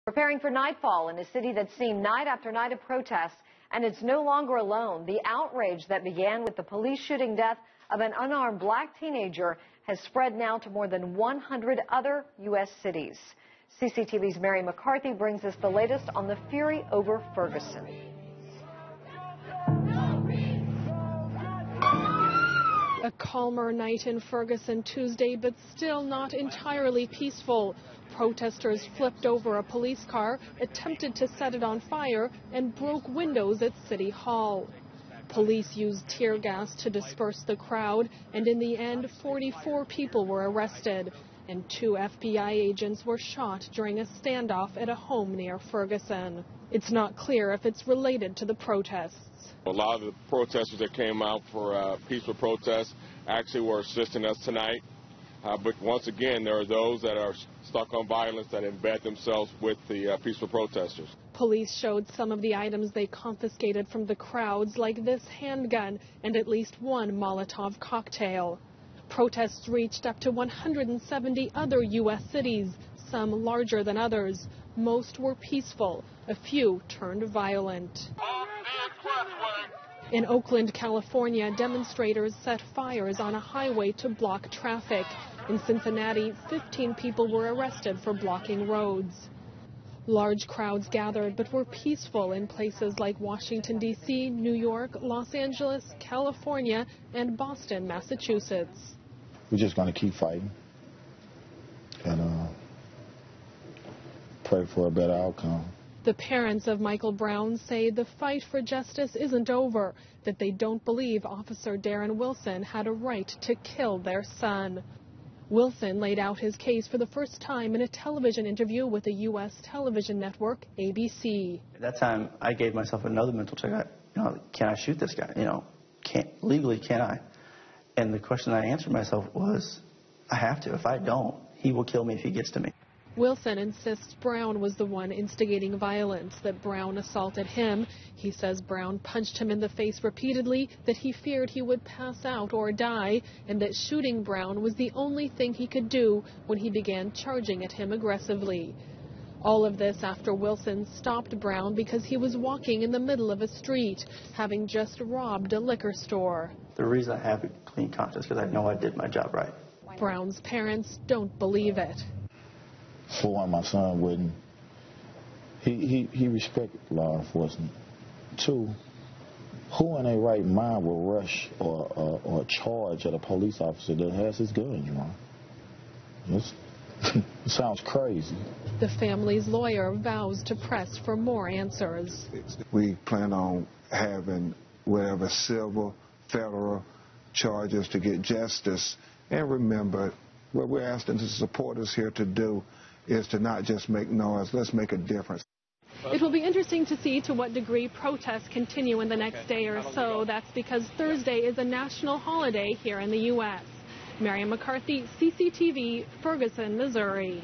Preparing for nightfall in a city that's seen night after night of protests, and it's no longer alone. The outrage that began with the police shooting death of an unarmed black teenager has spread now to more than 100 other U.S. cities. CCTV's Mary McCarthy brings us the latest on the fury over Ferguson. A calmer night in Ferguson Tuesday, but still not entirely peaceful. Protesters flipped over a police car, attempted to set it on fire, and broke windows at City Hall. Police used tear gas to disperse the crowd, and in the end, 44 people were arrested, and 2 FBI agents were shot during a standoff at a home near Ferguson. It's not clear if it's related to the protests. A lot of the protesters that came out for peaceful protests actually were assisting us tonight. But once again, there are those that are stuck on violence that embed themselves with the peaceful protesters. Police showed some of the items they confiscated from the crowds, like this handgun and at least one Molotov cocktail. Protests reached up to 170 other U.S. cities, some larger than others. Most were peaceful. A few turned violent. In Oakland, California, demonstrators set fires on a highway to block traffic. In Cincinnati, 15 people were arrested for blocking roads. Large crowds gathered but were peaceful in places like Washington, D.C., New York, Los Angeles, California, and Boston, Massachusetts. We're just going to keep fighting and pray for a better outcome. The parents of Michael Brown say the fight for justice isn't over, that they don't believe Officer Darren Wilson had a right to kill their son. Wilson laid out his case for the first time in a television interview with the U.S. television network ABC. At that time, I gave myself another mental check. Can I shoot this guy? Legally, can I? And the question I answered myself was, I have to. If I don't, he will kill me if he gets to me. Wilson insists Brown was the one instigating violence, that Brown assaulted him. He says Brown punched him in the face repeatedly, that he feared he would pass out or die, and that shooting Brown was the only thing he could do when he began charging at him aggressively. All of this after Wilson stopped Brown because he was walking in the middle of a street, having just robbed a liquor store. The reason I have a clean conscience is because I know I did my job right. Brown's parents don't believe it. For one, my son wouldn't. He respected law enforcement. 2, who in their right mind will rush or charge at a police officer that has his gun drawn? It sounds crazy. The family's lawyer vows to press for more answers. We plan on having whatever civil, federal charges to get justice. And remember, what we're asking the supporters here to do is to not just make noise. Let's make a difference. It will be interesting to see to what degree protests continue in the next day or so. That's because Thursday is a national holiday here in the U.S. Mary McCarthy, CCTV, Ferguson, Missouri.